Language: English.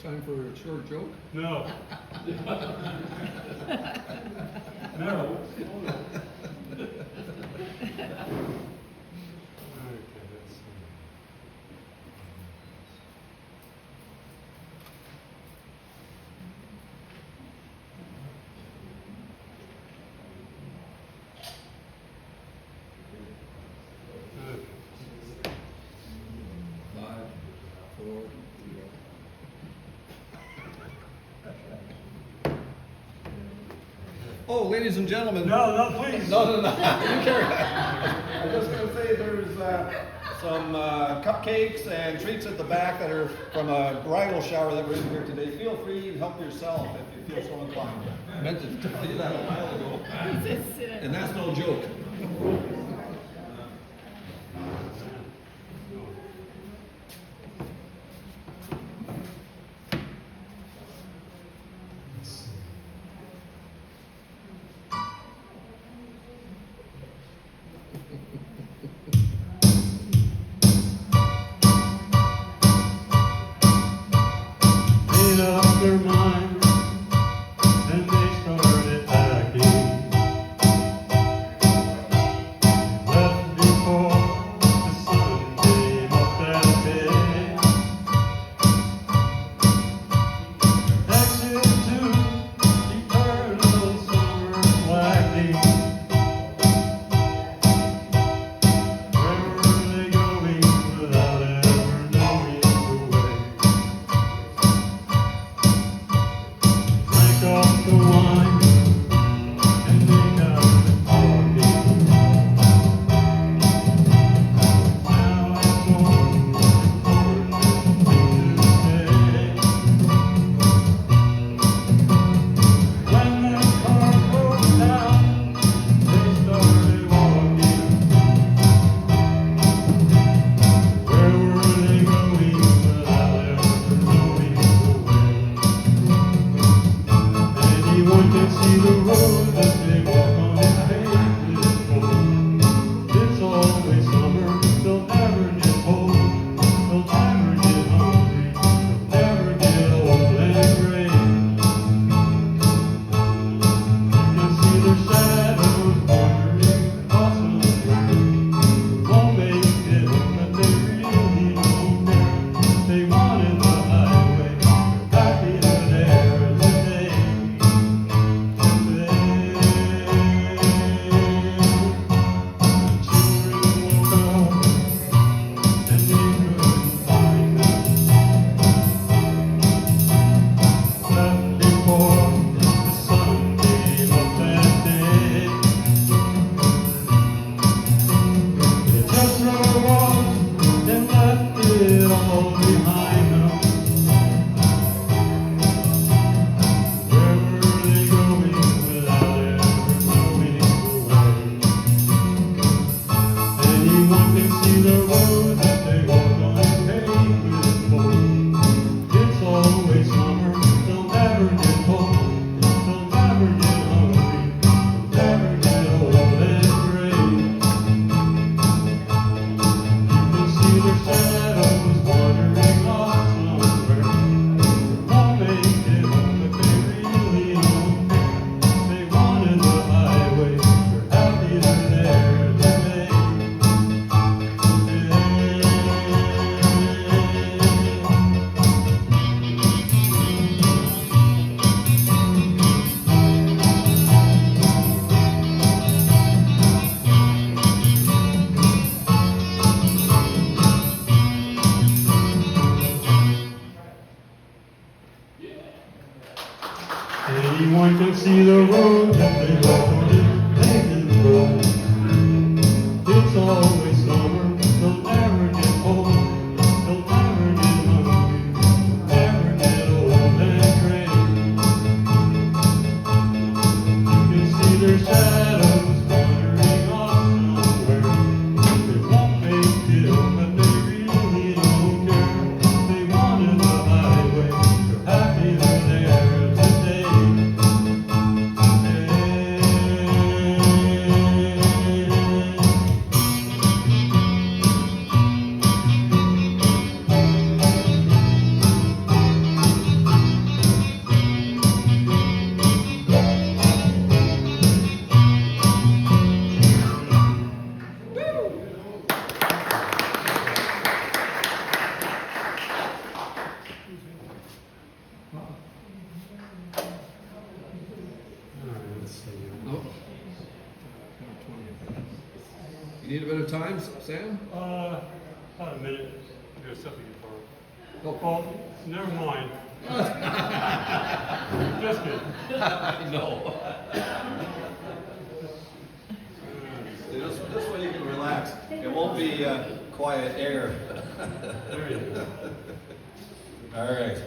Time for a short joke? No. No. Okay, let's see. Okay. 5, 4, 3. Oh, ladies and gentlemen. No, please. No. You carry on. I'm just going to say there's some cupcakes and treats at the back that are from a bridal shower that we're in here today. Feel free to help yourself if you feel so inclined. I meant to tell you that a while ago. And that's no joke. Made up their mind, and they started packing. Left before the sun came up that day. Exit to eternal summer blacking. Where were they going without ever knowing the way? Drank off the wine, and they got to talking. Now it's more important to say. When the car broke down, they started walking. Where were they going without ever knowing the way? Anyone can see the road that they walk on is paved with gold. It's always summer, they'll never get cold. They'll never get hungry, they'll never get old and gray. You can see their shadows wandering across the road. Won't make it home, but they really don't care. They wanted the highway, they're happy they're there today. All behind them. Where were they going without ever knowing the way? Anyone can see the road that they walk on is paved with gold. It's always summer, they'll never get cold. They'll never get hungry, they'll never get old and gray. You can see their shadows wandering off somewhere. Won't make it home, but they really don't care. They wanted the highway, they're happy they're there today. Anyone can see the road that they walk on is paved gold. It's always summer, they'll never get cold. They'll never get hungry, they'll never get old and gray. You can see their shadows wandering off somewhere. They won't make it home, but they really don't care. They wanted the highway, they're happy they're there today. need a bit of time, Sam? About a minute. There's something for. Oh. Well, never mind. Just kidding. I know. This way you can relax. It won't be quiet air. There you go. All right.